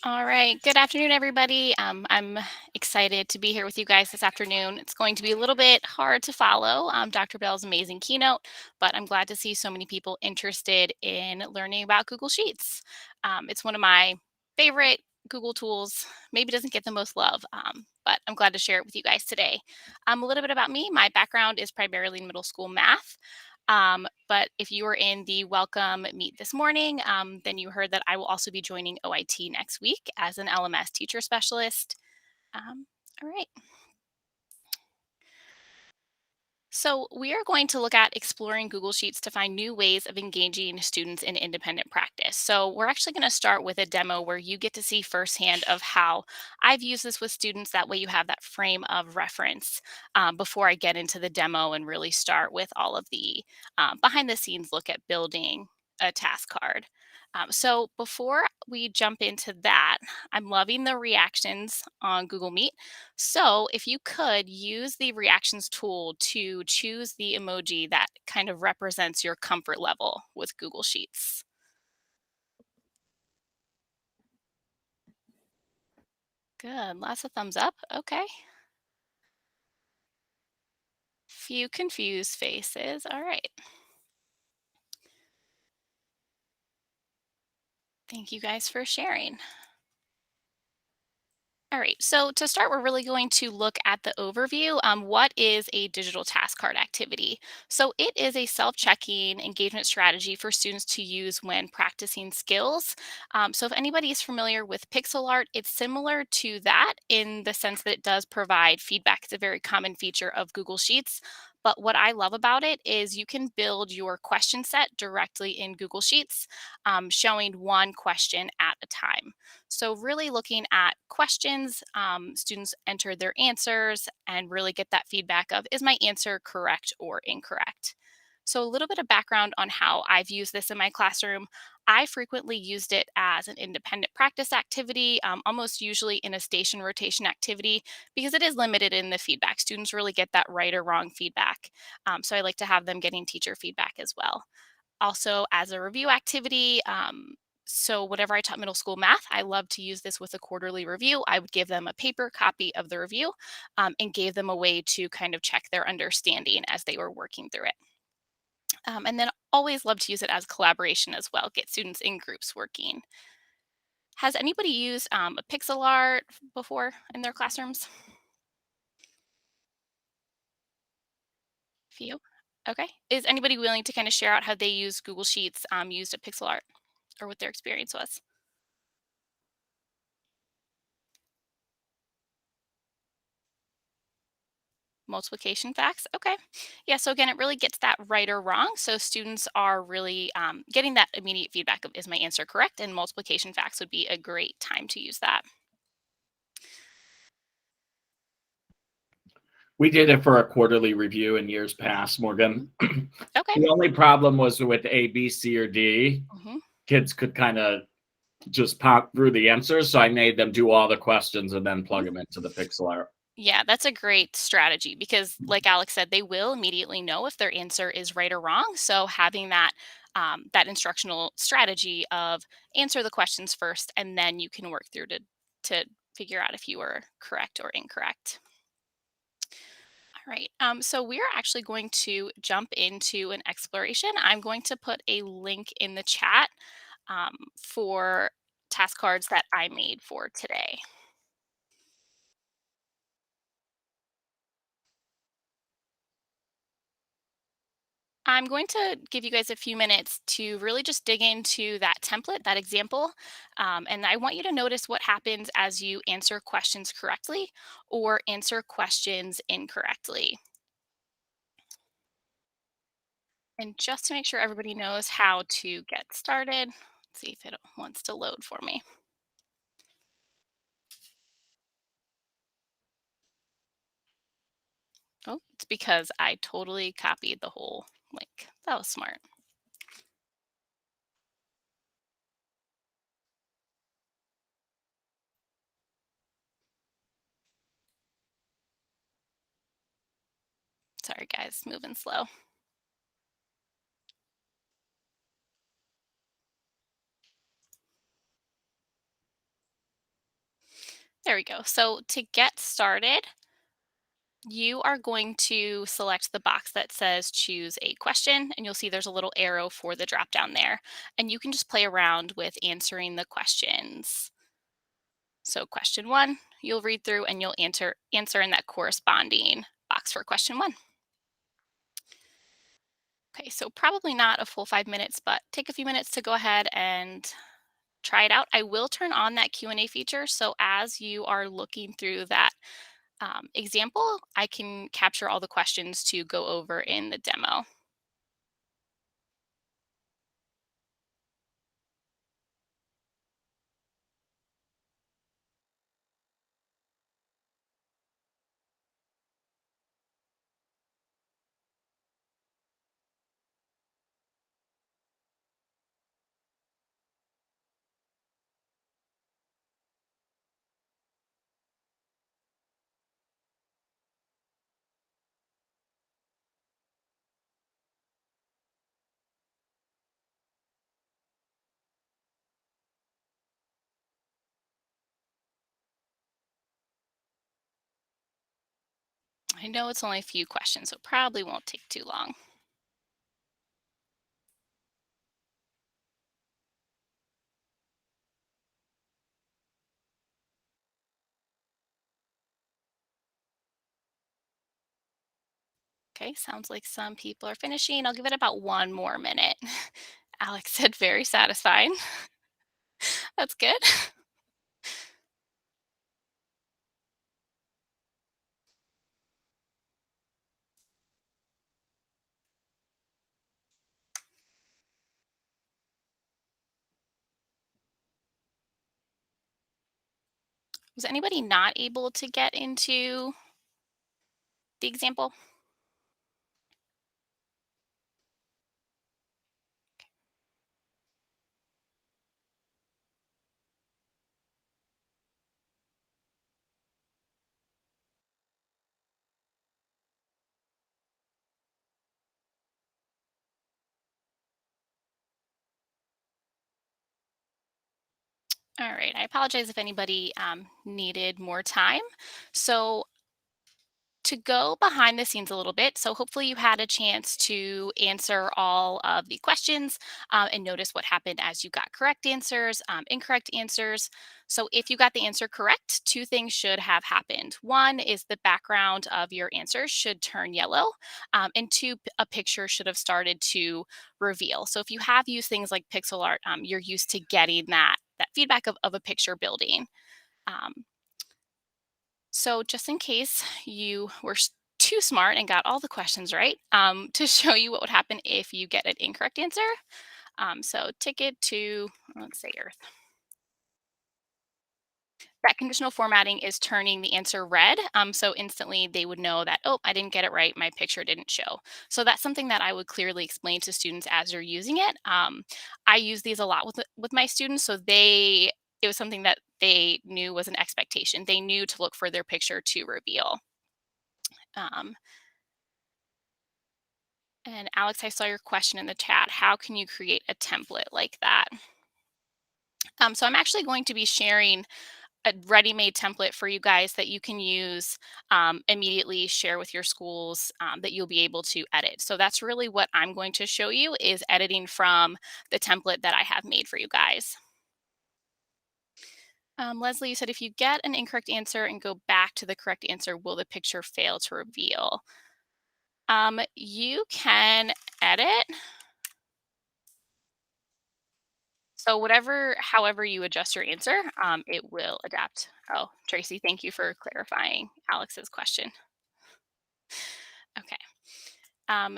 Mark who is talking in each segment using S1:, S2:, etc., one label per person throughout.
S1: All right. Good afternoon, everybody. I'm excited to be here with you guys this afternoon. It's going to be a little bit hard to follow Dr. Bell's amazing keynote, but I'm glad to see so many people interested in learning about Google Sheets. It's one of my favorite Google tools. Maybe doesn't get the most love, but I'm glad to share it with you guys today. A little bit about me. My background is primarily in middle school math. But if you were in the welcome meet this morning, then you heard that I will also be joining OIT next week as an LMS teacher specialist. Um, all right. So, we are going to look at exploring Google Sheets to find new ways of engaging students in independent practice. So, we're actually going to start with a demo where you get to see firsthand of how I've used this with students. That way, you have that frame of reference before I get into the demo and really start with all of the behind the scenes look at building a task card. So, before we jump into that, I'm loving the reactions on Google Meet. So, if you could use the reactions tool to choose the emoji that kind of represents your comfort level with Google Sheets. Good. Lots of thumbs up. Okay. Few confused faces. All right. Thank you guys for sharing. All right, so to start, we're really going to look at the overview. What is a digital task card activity? So, it is a self checking engagement strategy for students to use when practicing skills. So, if anybody is familiar with pixel art, it's similar to that in the sense that it does provide feedback. It's a very common feature of Google Sheets. But what I love about it is you can build your question set directly in Google Sheets, showing one question at a time. So, really looking at questions, students enter their answers and really get that feedback of is my answer correct or incorrect? So, a little bit of background on how I've used this in my classroom. I frequently used it as an independent practice activity, almost usually in a station rotation activity, because it is limited in the feedback. Students really get that right or wrong feedback. So, I like to have them getting teacher feedback as well. Also, as a review activity, so whenever I taught middle school math, I love to use this with a quarterly review. I would give them a paper copy of the review and gave them a way to kind of check their understanding as they were working through it. And then always love to use it as collaboration as well, get students in groups working. Has anybody used a pixel art before in their classrooms? Few. Okay. Is anybody willing to kind of share out how they use Google Sheets, used a pixel art, or what their experience was? Multiplication facts. Okay. Yeah. So again, it really gets that right or wrong. So students are really getting that immediate feedback of is my answer correct? And multiplication facts would be a great time to use that.
S2: We did it for a quarterly review in years past, Morgan.
S1: Okay.
S2: The only problem was with A, B, C, or D.
S1: hmm
S2: Kids could kind of just pop through the answers. So I made them do all the questions and then plug them into the pixel art.
S1: Yeah, that's a great strategy because, like Alex said, they will immediately know if their answer is right or wrong. So having that instructional strategy of answer the questions first, and then you can work through to figure out if you were correct or incorrect. All right. So we are actually going to jump into an exploration. I'm going to put a link in the chat for task cards that I made for today. I'm going to give you guys a few minutes to really just dig into that template, that example. And I want you to notice what happens as you answer questions correctly or answer questions incorrectly. And just to make sure everybody knows how to get started, let's see if it wants to load for me. Oh, it's because I totally copied the whole link. That was smart. Sorry, guys, moving slow. There we go. So to get started, you are going to select the box that says choose a question, and you'll see there's a little arrow for the drop down there. And you can just play around with answering the questions. So question one, you'll read through and you'll answer in that corresponding box for question one. Okay, so probably not a full 5 minutes, but take a few minutes to go ahead and try it out. I will turn on that Q&A feature, so as you are looking through that example, I can capture all the questions to go over in the demo. I know it's only a few questions, so it probably won't take too long. Okay, sounds like some people are finishing. I'll give it about 1 more minute. Alex said very satisfying. That's good. Was anybody not able to get into the example? All right, I apologize if anybody needed more time. So to go behind the scenes a little bit. So, hopefully, you had a chance to answer all of the questions and notice what happened as you got correct answers, incorrect answers. So, if you got the answer correct, two things should have happened. One is the background of your answers should turn yellow, and two, a picture should have started to reveal. So, if you have used things like pixel art, you're used to getting that feedback of a picture building. Um, so, just in case you were too smart and got all the questions right, to show you what would happen if you get an incorrect answer. So, ticket to, let's say, Earth. That conditional formatting is turning the answer red. So, instantly they would know that, oh, I didn't get it right. My picture didn't show. So, that's something that I would clearly explain to students as you're using it. I use these a lot with my students. So, it was something that they knew was an expectation. They knew to look for their picture to reveal. Um, And Alex, I saw your question in the chat. How can you create a template like that? So I'm actually going to be sharing a ready-made template for you guys that you can use immediately, share with your schools that you'll be able to edit. So that's really what I'm going to show you is editing from the template that I have made for you guys. Leslie, you said if you get an incorrect answer and go back to the correct answer, will the picture fail to reveal? You can edit. So however you adjust your answer, it will adapt. Oh, Tracy, thank you for clarifying Alex's question. Okay.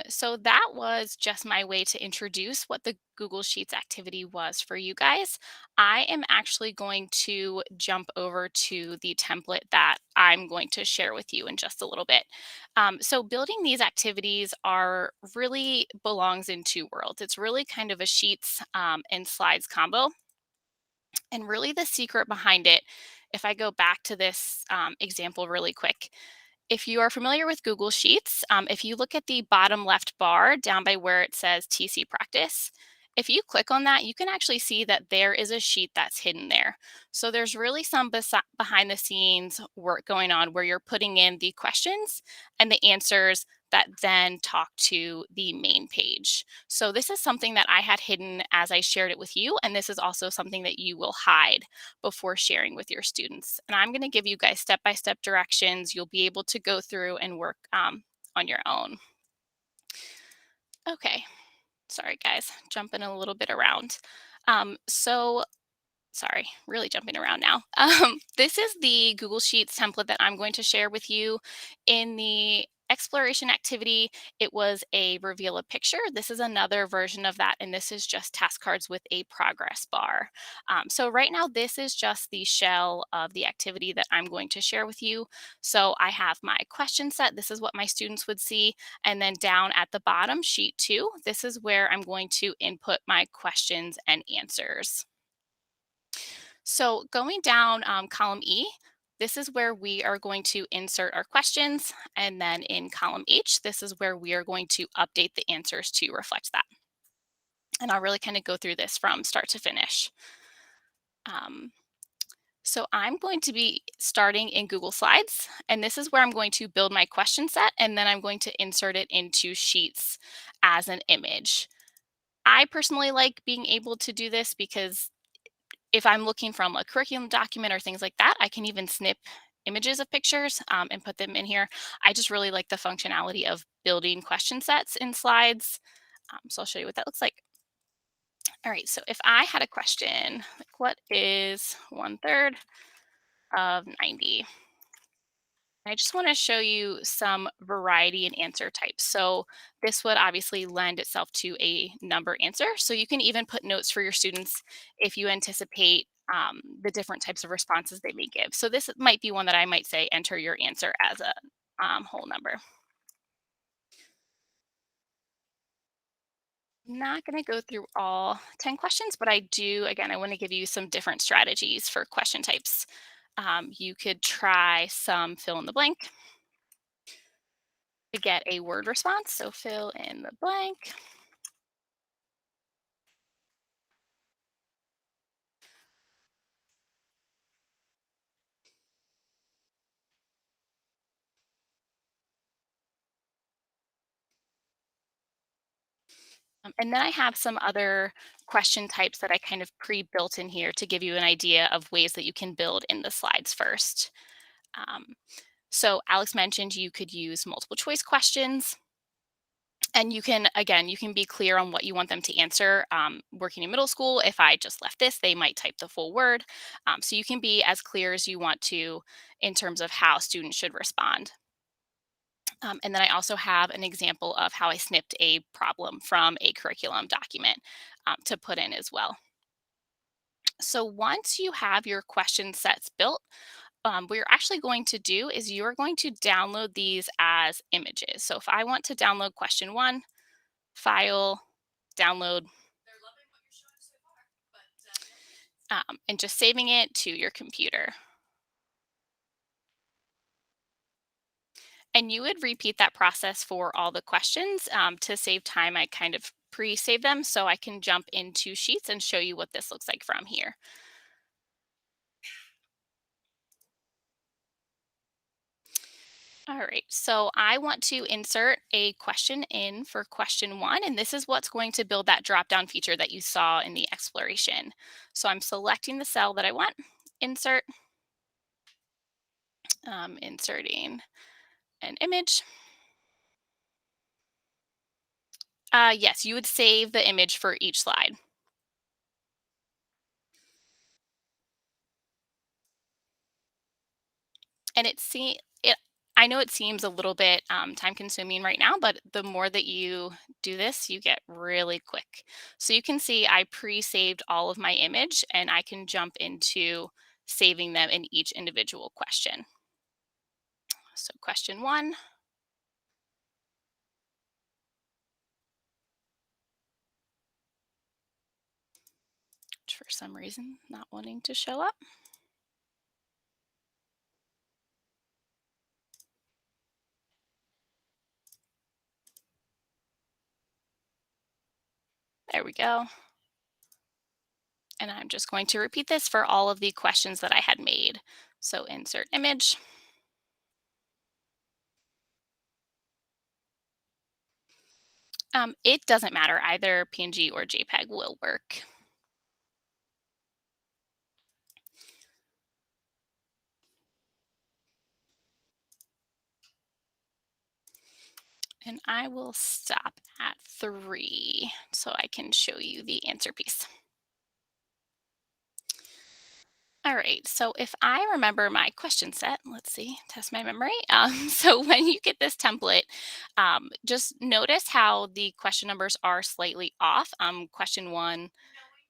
S1: So that was just my way to introduce what the Google Sheets activity was for you guys. I am actually going to jump over to the template that I'm going to share with you in just a little bit. So building these activities are really belongs in two worlds. It's really kind of a sheets and slides combo. And really, the secret behind it, if I go back to this example really quick, if you are familiar with Google Sheets, if you look at the bottom left bar down by where it says TC Practice, If you click on that, you can actually see that there is a sheet that's hidden there. So there's really some behind the scenes work going on where you're putting in the questions and the answers that then talk to the main page. So this is something that I had hidden as I shared it with you, and this is also something that you will hide before sharing with your students. And I'm going to give you guys step-by-step directions. You'll be able to go through and work on your own. Okay, sorry guys, jumping a little bit around. So sorry, really jumping around now. This is the Google Sheets template that I'm going to share with you. In the exploration activity, it was a reveal a picture. This is another version of that, and this is just task cards with a progress bar. So right now, this is just the shell of the activity that I'm going to share with you. So I have my question set. This is what my students would see. And then down at the bottom, sheet 2, this is where I'm going to input my questions and answers. So going down column E, this is where we are going to insert our questions. And then in column H, this is where we are going to update the answers to reflect that. And I'll really kind of go through this from start to finish. Um, so I'm going to be starting in Google Slides, and this is where I'm going to build my question set, and then I'm going to insert it into Sheets as an image. I personally like being able to do this because if I'm looking from a curriculum document or things like that, I can even snip images of pictures and put them in here. I just really like the functionality of building question sets in slides. So I'll show you what that looks like. All right, so if I had a question, like what is 1/3 of 90? I just want to show you some variety in answer types. So this would obviously lend itself to a number answer. So you can even put notes for your students if you anticipate the different types of responses they may give. So this might be one that I might say enter your answer as a whole number. Not going to go through all 10 questions, but I do, again, I want to give you some different strategies for question types. You could try some fill in the blank to get a word response. So fill in the blank. And then I have some other question types that I kind of pre-built in here to give you an idea of ways that you can build in the slides first. Um, so Alex mentioned you could use multiple choice questions. And you can, again, you can be clear on what you want them to answer. Working in middle school, if I just left this, they might type the full word. So you can be as clear as you want to in terms of how students should respond. And then I also have an example of how I snipped a problem from a curriculum document to put in as well. So once you have your question sets built, what you're actually going to do is you're going to download these as images. So if I want to download question 1, file, download, and just saving it to your computer. And you would repeat that process for all the questions. To save time, I kind of pre-save them so I can jump into Sheets and show you what this looks like from here. All right, so I want to insert a question in for question 1, and this is what's going to build that drop-down feature that you saw in the exploration. So I'm selecting the cell that I want, insert, inserting an image. Yes, you would save the image for each slide. And I know it seems a little bit time consuming right now, but the more that you do this, you get really quick. So you can see I pre-saved all of my image and I can jump into saving them in each individual question. So question 1, which for some reason not wanting to show up. There we go. And I'm just going to repeat this for all of the questions that I had made. So insert image. It doesn't matter, either PNG or JPEG will work. And I will stop at 3 so I can show you the answer piece. All right, so if I remember my question set, let's see, test my memory. So when you get this template, just notice how the question numbers are slightly off. Question one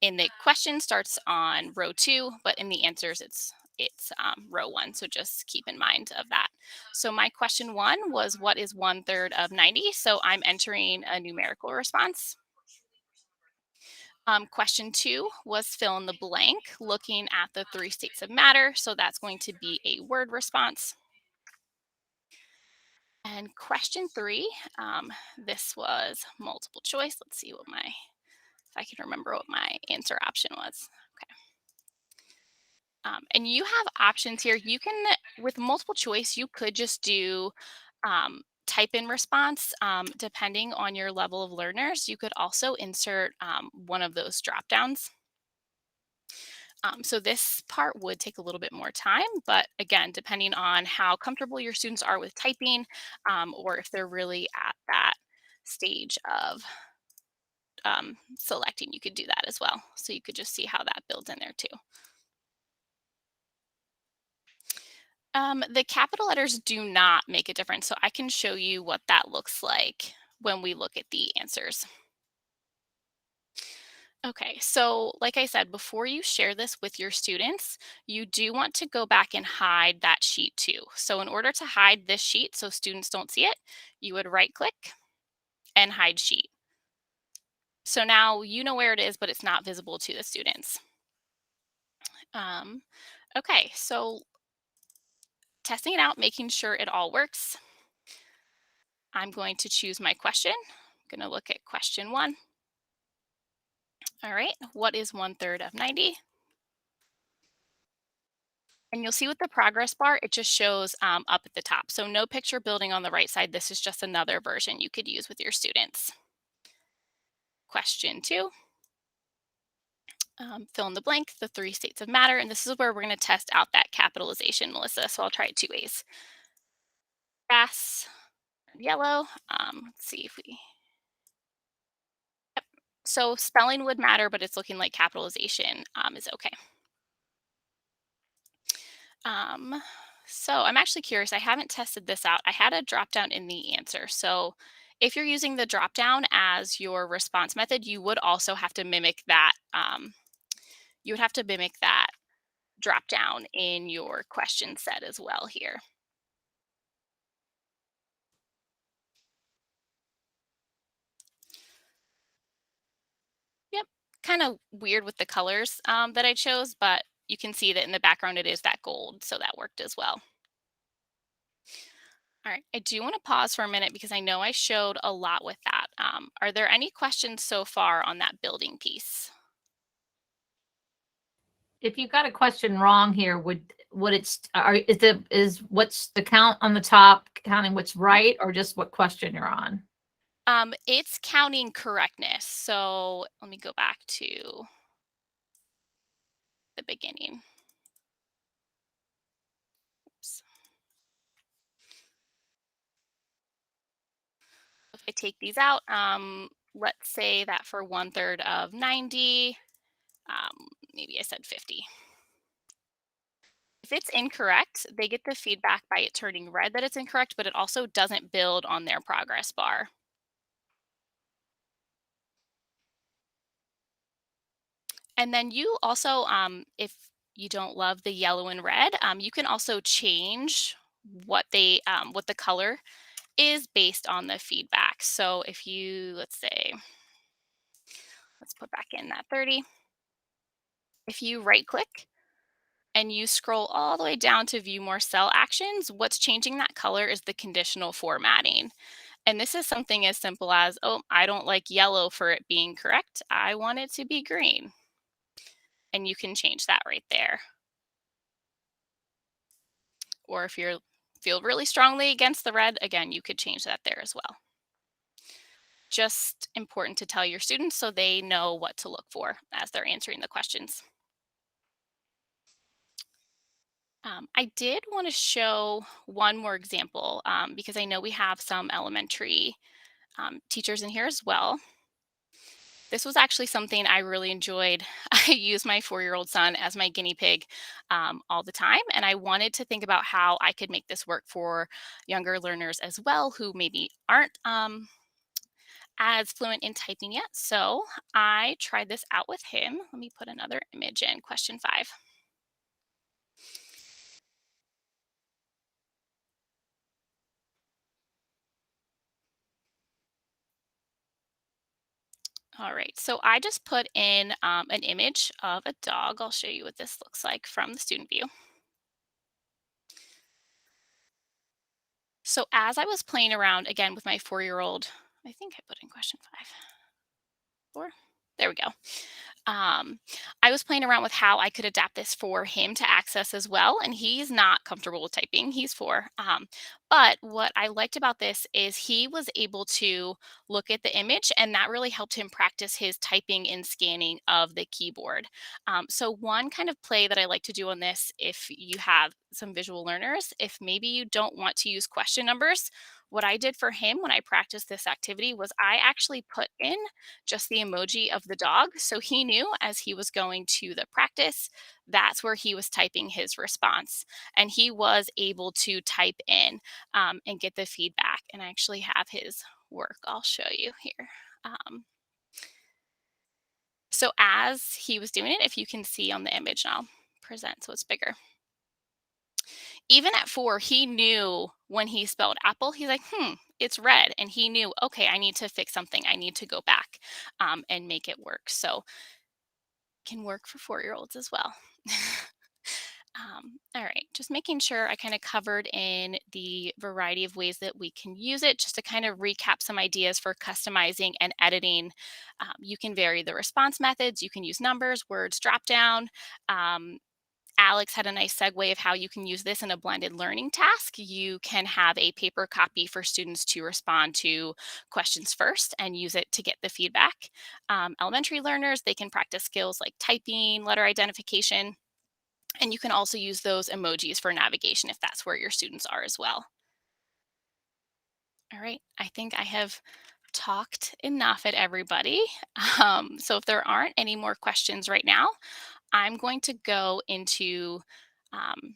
S1: in the question starts on row 2, but in the answers it's row 1. So just keep in mind of that. So my question 1 was, what is 1/3 of 90? So I'm entering a numerical response. Question 2 was fill in the blank, looking at the 3 states of matter. So that's going to be a word response. And question 3, this was multiple choice. Let's see if I can remember what my answer option was. Okay. And you have options here. You can, with multiple choice, you could just do type in response. Depending on your level of learners, you could also insert one of those drop downs. So this part would take a little bit more time, but again, depending on how comfortable your students are with typing, or if they're really at that stage of selecting, you could do that as well. So you could just see how that builds in there too. The capital letters do not make a difference, so I can show you what that looks like when we look at the answers. Okay, so like I said, before you share this with your students, you do want to go back and hide that sheet too. So in order to hide this sheet so students don't see it, you would right click and hide sheet. So now you know where it is, but it's not visible to the students. Um, okay, so testing it out, making sure it all works. I'm going to choose my question. I'm going to look at question 1. All right, what is 1/3 of 90? And you'll see with the progress bar, it just shows up at the top. So no picture building on the right side. This is just another version you could use with your students. Question 2, fill in the blank, the 3 states of matter. And this is where we're going to test out that capitalization, Melissa. So I'll try it 2 ways. Grass, yellow. Let's see if we, so spelling would matter, but it's looking like capitalization is okay. Um, so I'm actually curious. I haven't tested this out. I had a drop down in the answer. So if you're using the drop down as your response method, you would also have to mimic that. You would have to mimic that drop down in your question set as well here. Yep. Kind of weird with the colors that I chose, but you can see that in the background it is that gold. So that worked as well. All right, I do want to pause for a minute because I know I showed a lot with that. Are there any questions so far on that building piece?
S3: If you got a question wrong here, would it's is what's the count on the top counting what's right or just what question you're on?
S1: It's counting correctness. So let me go back to the beginning. Oops. If I take these out, let's say that for 1/3 of 90, maybe I said 50. If it's incorrect, they get the feedback by it turning red that it's incorrect, but it also doesn't build on their progress bar. And then you also, if you don't love the yellow and red, you can also change what the color is based on the feedback. So if you, let's say, let's put back in that 30. If you right click and you scroll all the way down to view more cell actions, what's changing that color is the conditional formatting. And this is something as simple as, oh, I don't like yellow for it being correct. I want it to be green. and you can change that right there. Or if you feel really strongly against the red, again, you could change that there as well. Just important to tell your students so they know what to look for as they're answering the questions. I did want to show one more example because I know we have some elementary teachers in here as well. This was actually something I really enjoyed. I use my 4-year-old son as my guinea pig all the time, and I wanted to think about how I could make this work for younger learners as well who maybe aren't as fluent in typing yet. So I tried this out with him. Let me put another image in, question 5. All right, so I just put in an image of a dog. I'll show you what this looks like from the student view. So as I was playing around again with my 4-year-old, I think I put in question 5. 4. There we go. I was playing around with how I could adapt this for him to access as well. And he's not comfortable with typing, he's 4. But what I liked about this is he was able to look at the image, and that really helped him practice his typing and scanning of the keyboard. So, one kind of play that I like to do on this, if you have some visual learners, if maybe you don't want to use question numbers, what I did for him when I practiced this activity was I actually put in just the emoji of the dog. So he knew as he was going to the practice, that's where he was typing his response. And he was able to type in and get the feedback. And I actually have his work. I'll show you here. Um, so as he was doing it, if you can see on the image, and I'll present so it's bigger. Even at 4, he knew when he spelled apple, he's like, it's red. And he knew, okay, I need to fix something. I need to go back and make it work. So can work for 4-year-olds as well. All right, just making sure I kind of covered in the variety of ways that we can use it, just to kind of recap some ideas for customizing and editing. You can vary the response methods. You can use numbers, words, drop down. Um, Alex had a nice segue of how you can use this in a blended learning task. You can have a paper copy for students to respond to questions first and use it to get the feedback. Elementary learners, they can practice skills like typing, letter identification, and you can also use those emojis for navigation if that's where your students are as well. All right, I think I have talked enough at everybody. So if there aren't any more questions right now, I'm going to go into um,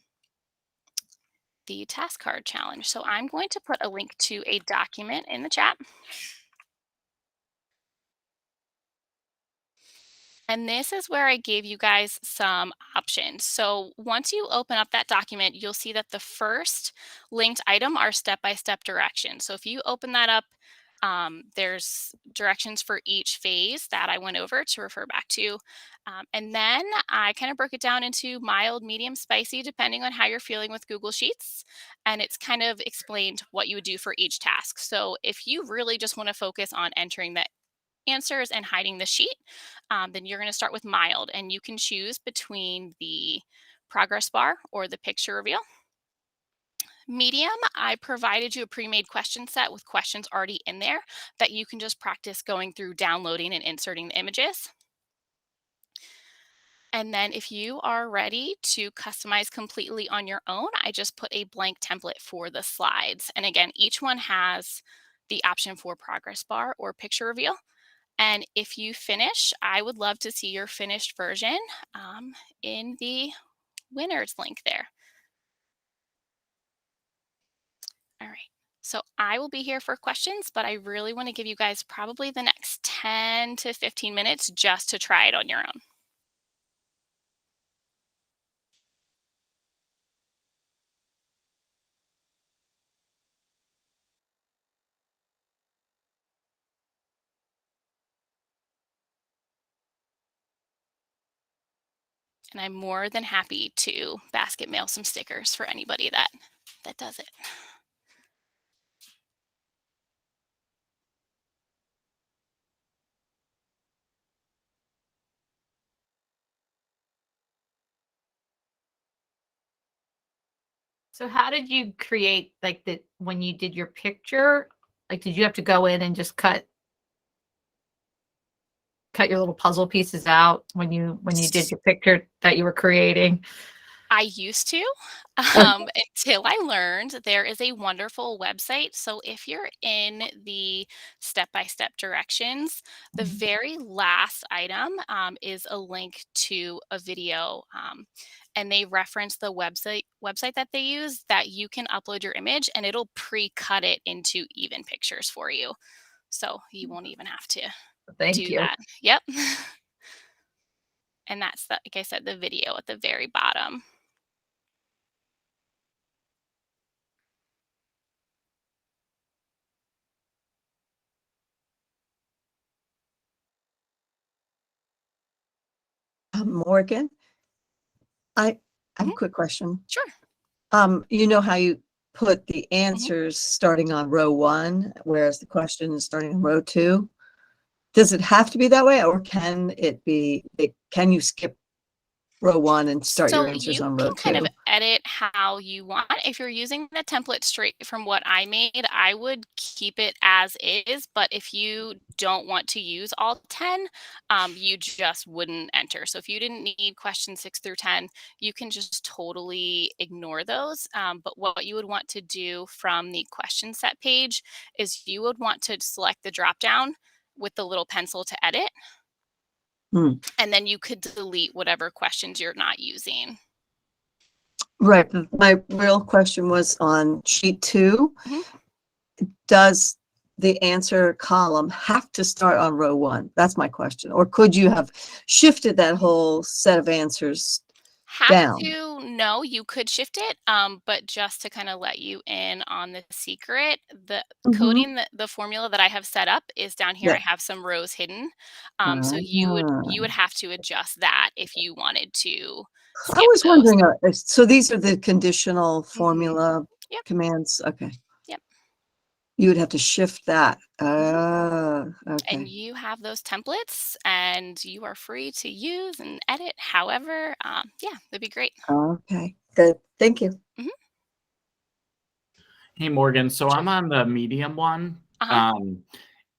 S1: the task card challenge. So I'm going to put a link to a document in the chat. And this is where I gave you guys some options. So once you open up that document, you'll see that the first linked item are step-by-step directions. So if you open that up, there's directions for each phase that I went over to refer back to. And then I kind of broke it down into mild, medium, spicy, depending on how you're feeling with Google Sheets. And it's kind of explained what you would do for each task. So if you really just want to focus on entering the answers and hiding the sheet, then you're going to start with mild, and you can choose between the progress bar or the picture reveal. Medium, I provided you a pre-made question set with questions already in there that you can just practice going through, downloading and inserting the images. And then if you are ready to customize completely on your own, I just put a blank template for the slides. And again, each one has the option for progress bar or picture reveal. And if you finish, I would love to see your finished version in the winners link there. All right. So I will be here for questions, but I really want to give you guys probably the next 10 to 15 minutes just to try it on your own. And I'm more than happy to basket mail some stickers for anybody that does it.
S3: So how did you create like when you did your picture? Like, did you have to go in and just cut your little puzzle pieces out when you did your picture that you were creating?
S1: I used to,
S3: Okay.
S1: until I learned there is a wonderful website. So if you're in the step-by-step directions, the very last item is a link to a video, and they reference the website that they use that you can upload your image, and it'll pre-cut it into even pictures for you. So you won't even have to
S3: Thank
S1: do
S3: you.
S1: that. Yep. And that's the, like I said, the video at the very bottom.
S4: Morgan, I have a
S1: Mhm.
S4: quick question.
S1: Sure.
S4: You know how you put the
S1: Mhm.
S4: answers starting on row 1, whereas the question is starting on row 2? Does it have to be that way, or can it be, can you skip row 1 and start your
S1: So
S4: answers
S1: you
S4: on
S1: can
S4: row
S1: kind of
S4: 2?
S1: edit how you want. If you're using the template straight from what I made, I would keep it as is. But if you don't want to use all 10, you just wouldn't enter. So if you didn't need questions 6 through 10, you can just totally ignore those. But what you would want to do from the question set page is you would want to select the drop down with the little pencil to edit.
S4: Hmm.
S1: And then you could delete whatever questions you're not using.
S4: Right, but my real question was on sheet 2.
S1: Mhm.
S4: Does the answer column have to start on row 1? That's my question. Or could you have shifted that whole set of answers
S1: Have
S4: down?
S1: to no, you could shift it, but just to kind of let you in on the secret, the
S4: Mhm.
S1: coding, the formula that I have set up is down here.
S4: Yeah.
S1: I have some rows hidden, so you would
S4: Ah.
S1: have to adjust that if you wanted to
S4: I
S1: skip
S4: was
S1: those.
S4: wondering, so these are the conditional
S1: Mhm.
S4: formula
S1: Yep.
S4: commands? Okay.
S1: Yep.
S4: You would have to shift that.
S1: Mhm. And
S4: Okay.
S1: you have those templates, and you are free to use and edit however. Yeah, that'd be great.
S4: Okay. Good. Thank you.
S1: Mhm.
S2: Hey, Morgan. So
S1: Sure.
S2: I'm on the medium one.
S1: Uh-huh.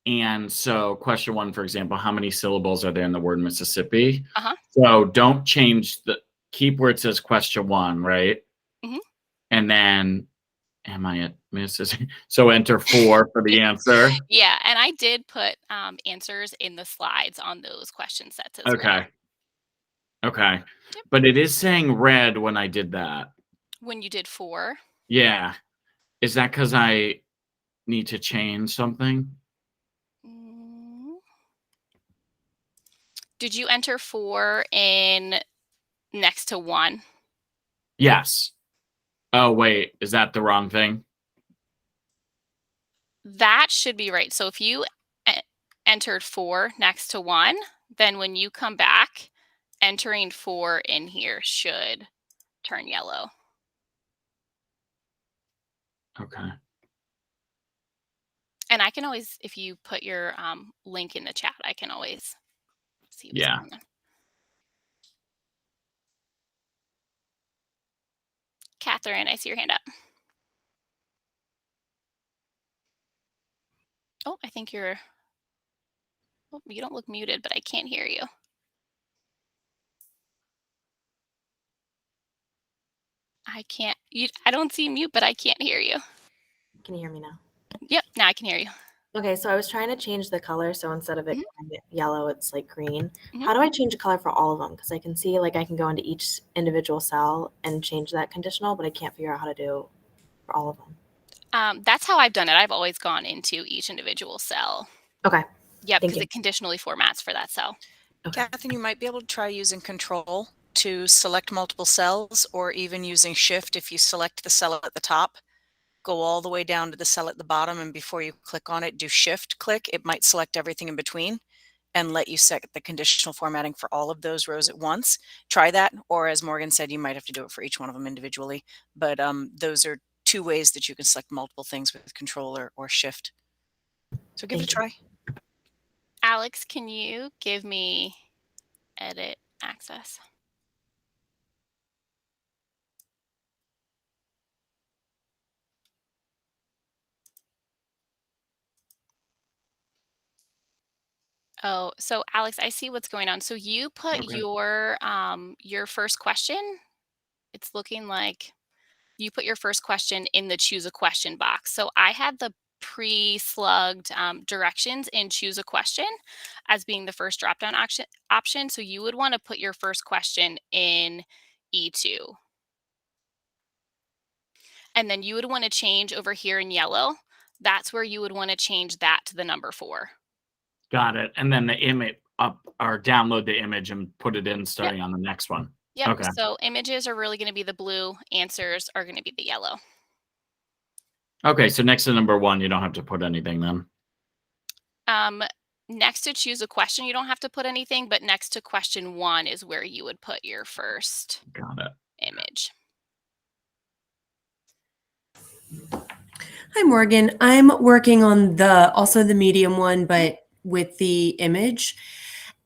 S2: And so question 1, for example, how many syllables are there in the word Mississippi?
S1: Uh-huh.
S2: So don't change keep where it says question 1, right?
S1: Mhm.
S2: And then am I at Mississippi? So enter 4 for the answer.
S1: Yeah, and I did put, answers in the slides on those question sets as well.
S2: Okay. Okay.
S1: Yep.
S2: But it is saying red when I did that.
S1: When you did 4.
S2: Yeah. Is that because I need to change something?
S1: Mm. Did you enter 4 in next to 1?
S2: Yes. Oh, wait. Is that the wrong thing?
S1: That should be right. So if you e entered 4 next to 1, then when you come back, entering 4 in here should turn yellow.
S2: Okay.
S1: And I can always if you put your, link in the chat, I can always see what's
S2: Yeah.
S1: going on. Catherine, I see your hand up. Oh, I think you're oh, you don't look muted, but I can't hear you. I don't see mute, but I can't hear you.
S5: Can you hear me now?
S1: Yep, now I can hear you.
S5: Okay, so I was trying to change the color, so instead of it
S1: Mhm,
S5: going yellow, it's like green.
S1: mhm.
S5: How do I change the color for all of them? Because I can see like I can go into each individual cell and change that conditional, but I can't figure out how to do for all of them.
S1: That's how I've done it. I've always gone into each individual cell.
S5: Okay,
S1: Yep,
S5: thank
S1: because
S5: you.
S1: it conditionally formats for that cell.
S5: Okay.
S6: Catherine, you might be able to try using Control to select multiple cells, or even using Shift if you select the cell at the top, go all the way down to the cell at the bottom, and before you click on it, do Shift click. It might select everything in between and let you set the conditional formatting for all of those rows at once. Try that, or as Morgan said, you might have to do it for each one of them individually. But those are 2 ways that you can select multiple things with Control or Shift. So give it a
S5: Thank you.
S6: try.
S1: Alex, can you give me edit access? Oh, so Alex, I see what's going on. So you put
S2: Okay.
S1: your first question. It's looking like you put your first question in the choose a question box. So I had the pre-slugged directions in choose a question as being the first drop down option. So you would want to put your first question in E2. And then you would want to change over here in yellow. That's where you would want to change that to the number 4.
S2: Got it. And then the image up or download the image and put it in starting on the next one.
S1: Yep.
S2: Okay.
S1: So images are really going to be the blue. Answers are going to be the yellow.
S2: Okay. So next to number 1, you don't have to put anything then.
S1: Next to choose a question, you don't have to put anything, but next to question 1 is where you would put your first
S2: Got it.
S1: image.
S7: Hi, Morgan. I'm working on also the medium one, but with the image.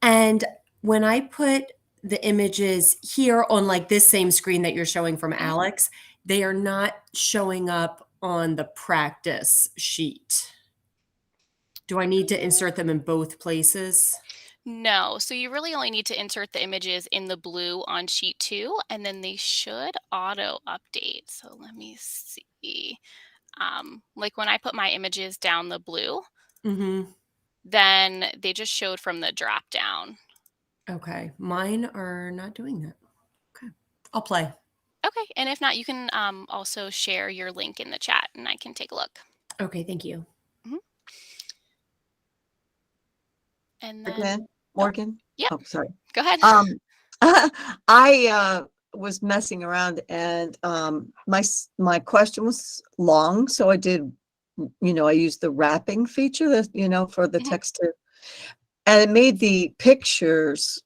S7: And when I put the images here on like this same screen that you're showing from Alex, they are not showing up on the practice sheet. Do I need to insert them in both places?
S1: No, so you really only need to insert the images in the blue on sheet 2, and then they should auto update. So let me see. Like when I put my images down the blue,
S7: Mm-hmm.
S1: then they just showed from the drop down.
S7: Okay. Mine are not doing that. Okay. I'll play.
S1: Okay, and if not, you can also share your link in the chat and I can take a look.
S7: Okay. Thank you.
S1: And then,
S4: Again, Morgan?
S1: Yep.
S4: Oh, sorry.
S1: Go ahead.
S4: I was messing around and my question was long, so I did, I used the wrapping feature that, for the
S1: Mhm.
S4: text to, and it made the pictures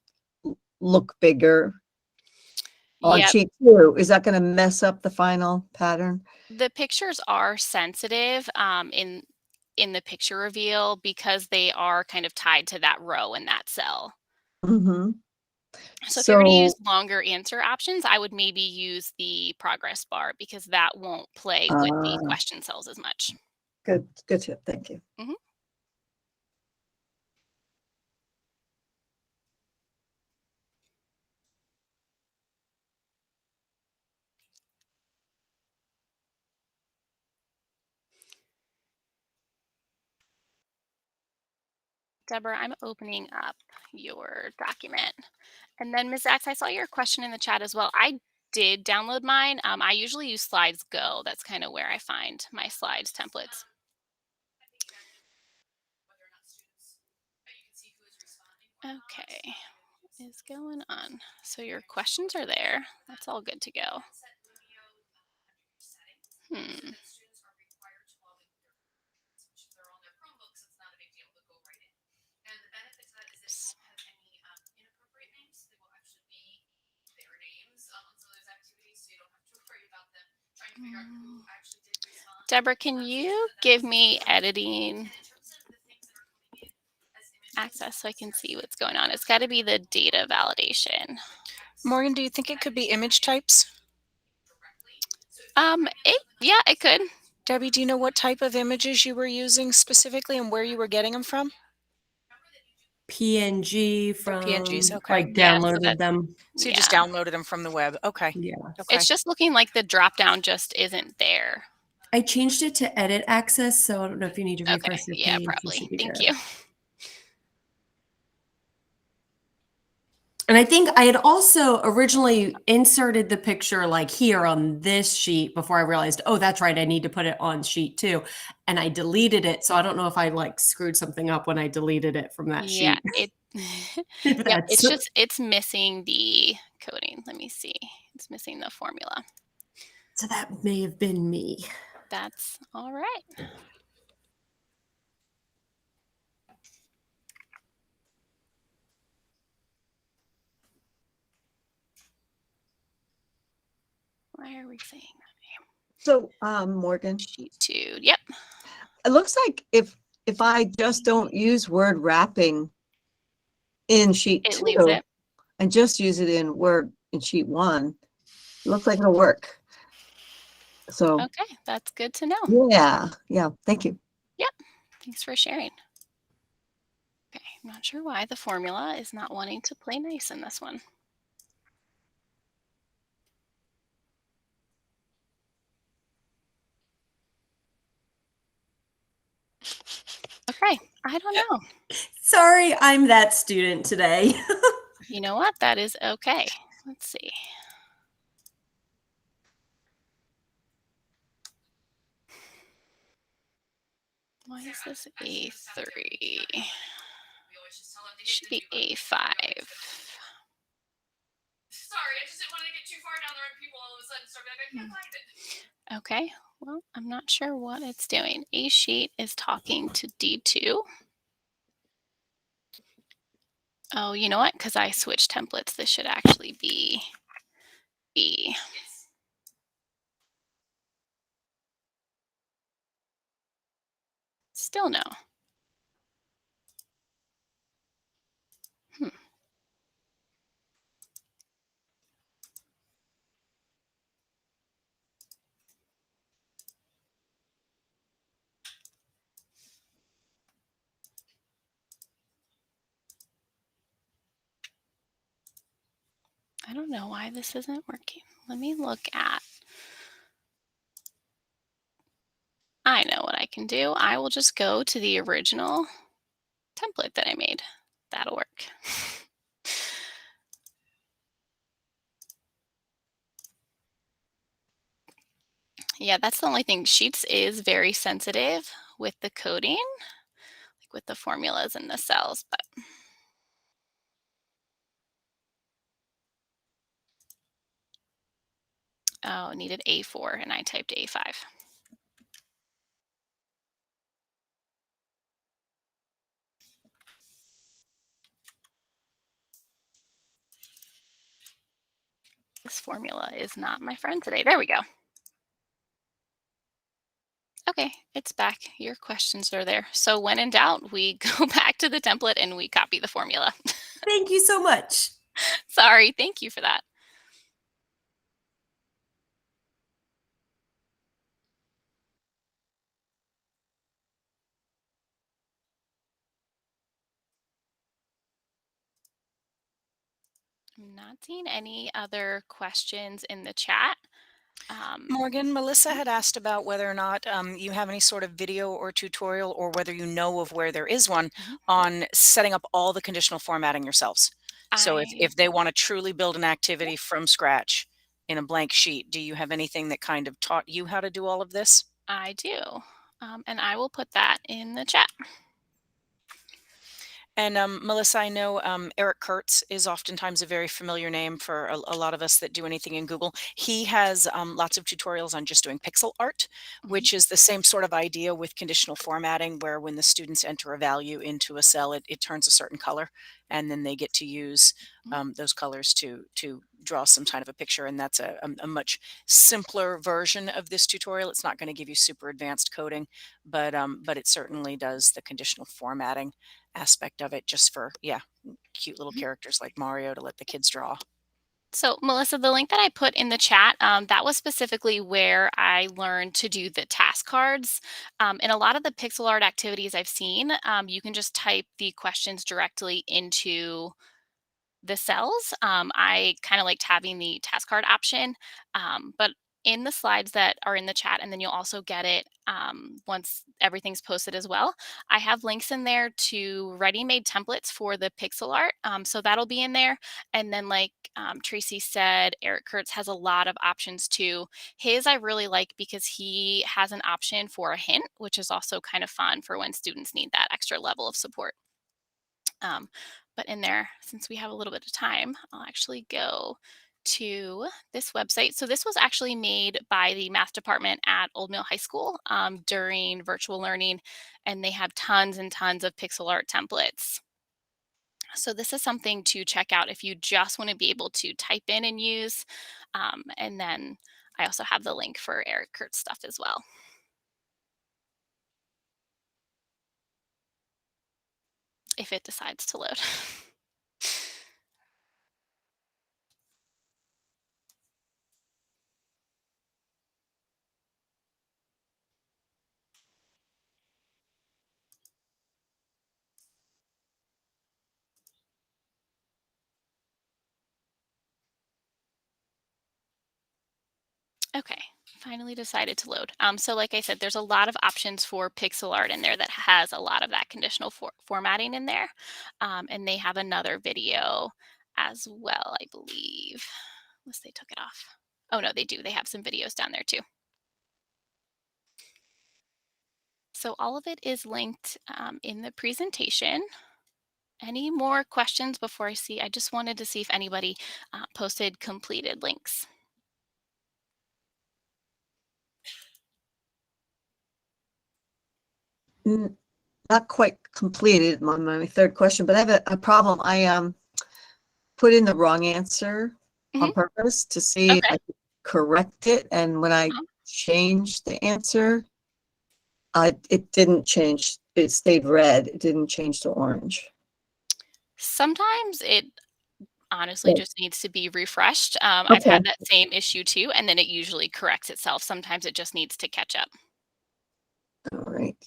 S4: look bigger on
S1: Yep.
S4: sheet 2. Is that going to mess up the final pattern?
S1: The pictures are sensitive in the picture reveal because they are kind of tied to that row in that cell.
S4: Mm-hmm.
S1: So if you're going to use
S4: So,
S1: longer answer options, I would maybe use the progress bar because that won't play with the question cells as much.
S4: good tip. Thank you.
S1: Mhm. Deborah, I'm opening up your document. And then Ms. X, I saw your question in the chat as well. I did download mine. I usually use Slides Go. That's kind of where I find my slides templates. Okay, what is going on? So your questions are there. That's all good to go. Deborah, can you give me editing access so I can see what's going on? It's got to be the data validation.
S6: Morgan, do you think it could be image types?
S1: Yeah, it could.
S6: Debbie, do you know what type of images you were using specifically and where you were getting them from?
S7: PNG from
S6: PNGs, okay.
S7: like
S1: Yeah, so
S7: downloaded them.
S6: So you just
S1: Yeah.
S6: downloaded them from the web. Okay.
S7: Yeah.
S6: Okay.
S1: It's just looking like the drop down just isn't there.
S7: I changed it to edit access, so I don't know if you need to
S1: Okay,
S7: refresh the
S1: yeah,
S7: page. You
S1: probably.
S7: should be
S1: Thank
S7: good.
S1: you.
S7: And I think I had also originally inserted the picture like here on this sheet before I realized, oh, that's right, I need to put it on sheet 2. And I deleted it. So I don't know if I like screwed something up when I deleted it from that
S1: Yeah,
S7: sheet.
S1: yeah, it's missing the coding. Let me see. It's missing the formula.
S7: So that may have been me.
S1: That's all right. Why are we saying that?
S4: So, Morgan,
S1: Sheet 2. Yep.
S4: it looks like if I just don't use word wrapping in sheet
S1: It
S4: 2
S1: leaves it.
S4: and just use it in Word in sheet 1, it looks like it'll work. So,
S1: Okay, that's good to know.
S4: yeah, thank you.
S1: Yep. Thanks for sharing. Okay. I'm not sure why the formula is not wanting to play nice in this one. Okay, I don't know.
S7: Sorry, I'm that student today.
S1: You know what? That is okay. Let's see. Why is this A3? Should be A5. Sorry, I just didn't want to get too far down the road. People all of a sudden start like, I can't find it. Okay, well, I'm not sure what it's doing. A sheet is talking to D2. Oh, you know what? Because I switched templates, this should actually be B. Still no. I don't know why this isn't working. Let me look at. I know what I can do. I will just go to the original template that I made. That'll work. Yeah, that's the only thing. Sheets is very sensitive with the coding, like with the formulas and the cells, but oh, needed A4 and I typed A5. This formula is not my friend today. There we go. Okay, it's back. Your questions are there. So when in doubt, we go back to the template and we copy the formula.
S7: Thank you so much.
S1: Sorry, thank you for that. I'm not seeing any other questions in the chat.
S6: Morgan, Melissa had asked about whether or not you have any sort of video or tutorial, or whether you know of where there is one
S1: Mhm.
S6: on setting up all the conditional formatting yourselves. So if they want to truly build an activity from scratch in a blank sheet, do you have anything that kind of taught you how to do all of this?
S1: I do. And I will put that in the chat.
S6: And Melissa, I know Eric Kurtz is oftentimes a very familiar name for a lot of us that do anything in Google. He has lots of tutorials on just doing pixel art,
S1: Mhm.
S6: which is the same sort of idea with conditional formatting, where when the students enter a value into a cell, it turns a certain color, and then they get to use those colors to draw some kind of a picture. And that's a much simpler version of this tutorial. It's not going to give you super advanced coding, but it certainly does the conditional formatting aspect of it, just for cute little
S1: Mhm.
S6: characters like Mario to let the kids draw.
S1: So, Melissa, the link that I put in the chat, that was specifically where I learned to do the task cards. In a lot of the pixel art activities I've seen, you can just type the questions directly into the cells. I kind of liked having the task card option, but in the slides that are in the chat, and then you'll also get it once everything's posted as well. I have links in there to ready-made templates for the pixel art, so that'll be in there. And then, like Tracy said, Eric Kurtz has a lot of options too. His I really like because he has an option for a hint, which is also kind of fun for when students need that extra level of support. But in there, since we have a little bit of time, I'll actually go to this website. So this was actually made by the math department at Old Mill High School during virtual learning, and they have tons and tons of pixel art templates. So this is something to check out if you just want to be able to type in and use. And then I also have the link for Eric Kurtz stuff as well. If it decides to load. Okay, finally decided to load. So like I said, there's a lot of options for pixel art in there that has a lot of that conditional formatting in there. And they have another video as well, I believe, unless they took it off. Oh no, they do. They have some videos down there too. So all of it is linked in the presentation. Any more questions before I see? I just wanted to see if anybody posted completed links.
S4: Not quite completed my third question, but I have a problem. I put in the wrong answer on purpose to see if
S1: Okay.
S4: I could correct it, and when I
S1: Uh-huh.
S4: changed the answer, it didn't change. It stayed red. It didn't change to orange.
S1: Sometimes it honestly
S4: Yeah.
S1: just needs to be refreshed. I've
S4: Okay.
S1: had that same issue too, and then it usually corrects itself. Sometimes it just needs to catch up.
S4: All right.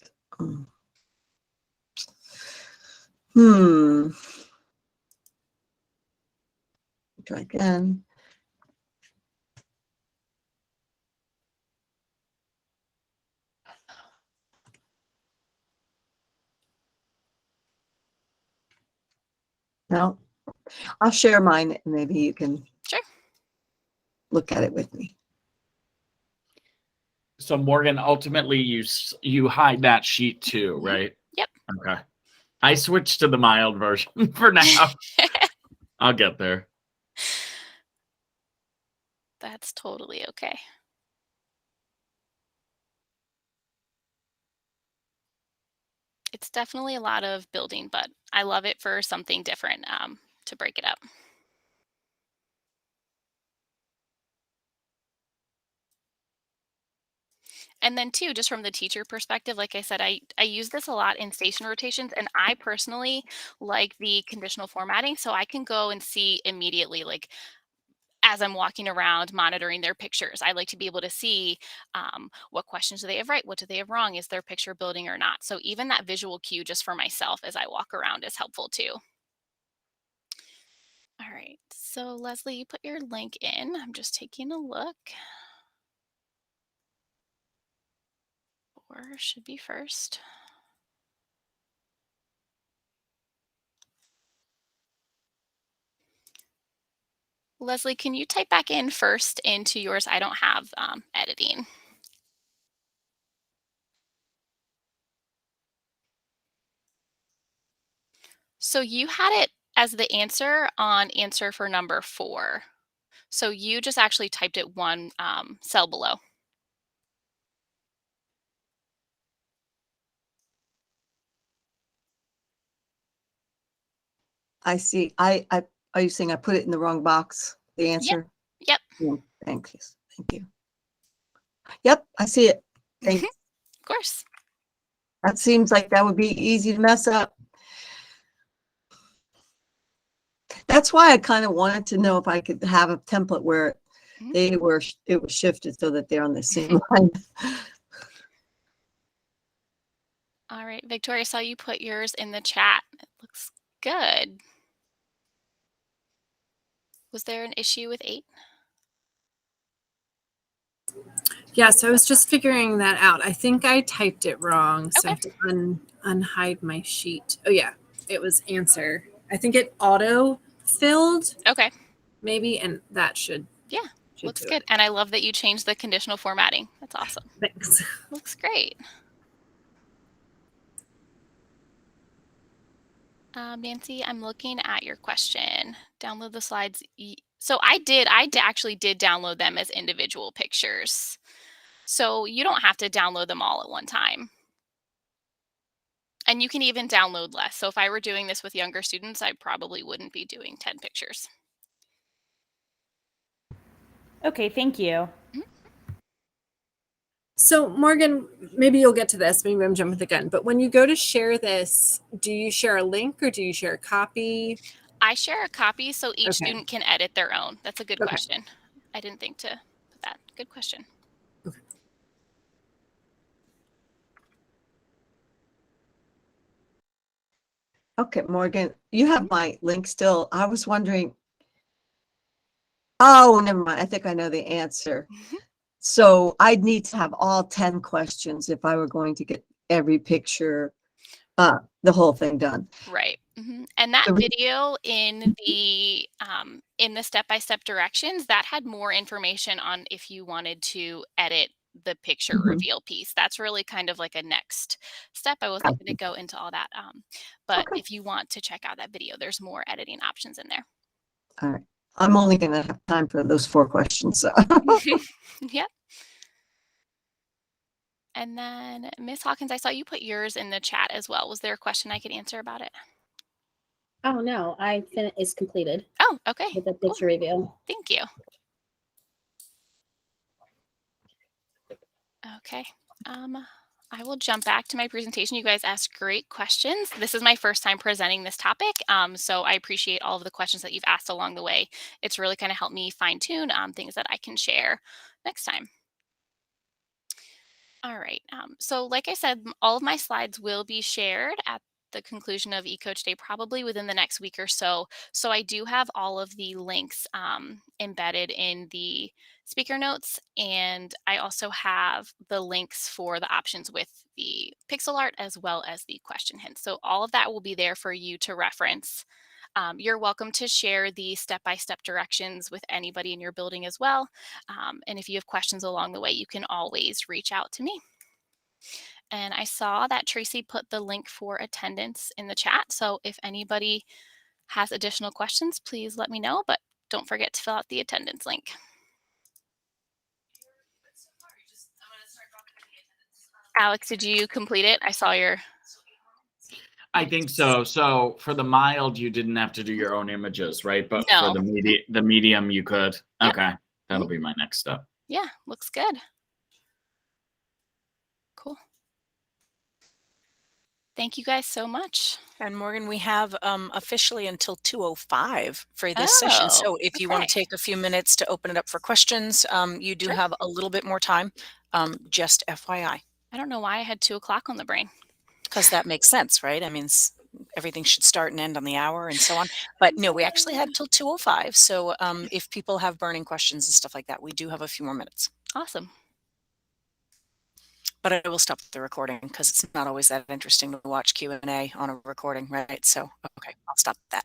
S4: Hmm. Try again. No, I'll share mine, and maybe you can
S1: Sure.
S4: look at it with me.
S2: So Morgan, ultimately you hide that sheet too, right?
S1: Yep.
S2: Okay. I switched to the mild version for now. I'll get there.
S1: That's totally okay. It's definitely a lot of building, but I love it for something different to break it up. And then too, just from the teacher perspective, like I said, I use this a lot in station rotations, and I personally like the conditional formatting, so I can go and see immediately, like as I'm walking around monitoring their pictures. I like to be able to see what questions do they have right, what do they have wrong, is their picture building or not. So even that visual cue just for myself as I walk around is helpful too. All right, so Leslie, you put your link in. I'm just taking a look. Or should be first. Leslie, can you type back in first into yours? I don't have editing. So you had it as the answer on answer for number 4. So you just actually typed it one cell below.
S4: I see. Are you saying I put it in the wrong box? The
S1: Yep.
S4: answer?
S1: Yep.
S4: Yeah, thank you. Thank you. Yep, I see it. Thanks.
S1: Of course.
S4: That seems like that would be easy to mess up. That's why I kind of wanted to know if I could have a template where
S1: Mhm.
S4: it was shifted so that they're on the same line.
S1: All right, Victoria, I saw you put yours in the chat. It looks good. Was there an issue with 8?
S8: Yeah, so I was just figuring that out. I think I typed it wrong, so I
S1: Okay.
S8: have to unhide my sheet. Oh yeah, it was answer. I think it auto filled
S1: Okay.
S8: maybe, and that should
S1: Yeah.
S8: do
S1: Looks
S8: it.
S1: good. And I love that you changed the conditional formatting. That's awesome.
S8: Thanks.
S1: Looks great. Nancy, I'm looking at your question. Download the slides. So actually did download them as individual pictures. So you don't have to download them all at one time. And you can even download less. So if I were doing this with younger students, I probably wouldn't be doing 10 pictures.
S9: Okay, thank you.
S8: So Morgan, maybe you'll get to this. Maybe I'm jumping the gun, but when you go to share this, do you share a link or do you share a copy?
S1: I share a copy so each
S8: Okay.
S1: student can edit their own. That's a good
S8: Okay.
S1: question. I didn't think to put that. Good question.
S8: Okay.
S4: Okay, Morgan, you have my link still. I was wondering. Oh, never mind. I think I know the answer. So I'd need to have all 10 questions if I were going to get every picture, the whole thing done.
S1: Right. And that
S4: The re-
S1: video in the step-by-step directions, that had more information on if you wanted to edit the picture
S4: Mhm.
S1: reveal piece. That's really kind of like a next step. I wasn't going to go into all that. But
S4: Okay.
S1: if you want to check out that video, there's more editing options in there.
S4: All right. I'm only going to have time for those 4 questions. So.
S1: Yep. And then Miss Hawkins, I saw you put yours in the chat as well. Was there a question I could answer about it?
S10: Oh no, it's completed
S1: Oh, okay.
S10: with the
S1: Cool.
S10: picture reveal.
S1: Thank you. Okay. I will jump back to my presentation. You guys asked great questions. This is my first time presenting this topic, so I appreciate all of the questions that you've asked along the way. It's really kind of helped me fine tune things that I can share next time. All right. So like I said, all of my slides will be shared at the conclusion of eCoach Day, probably within the next week or so. So I do have all of the links embedded in the speaker notes. And I also have the links for the options with the pixel art as well as the question hints. So all of that will be there for you to reference. You're welcome to share the step-by-step directions with anybody in your building as well. And if you have questions along the way, you can always reach out to me. And I saw that Tracy put the link for attendance in the chat. So if anybody has additional questions, please let me know, but don't forget to fill out the attendance link. Alex, did you complete it? I saw your...
S2: I think so. So for the mild, you didn't have to do your own images, right? But for
S1: No.
S2: the medium, you could.
S1: Yep.
S2: Okay, that'll be my next step.
S1: Yeah, looks good. Cool. Thank you guys so much.
S6: And Morgan, we have officially until 2:05 for this
S1: Oh,
S6: session. So if you want
S1: okay.
S6: to take a few minutes to open it up for questions, you do
S1: Sure.
S6: have a little bit more time, just FYI.
S1: I don't know why I had 2 o'clock on the brain.
S6: Because that makes sense, right? I mean, everything should start and end on the hour and so on. But no, we actually had till 2:05. So if people have burning questions and stuff like that, we do have a few more minutes.
S1: Awesome.
S6: But I will stop the recording because it's not always that interesting to watch Q&A on a recording, right? So, okay, I'll stop that.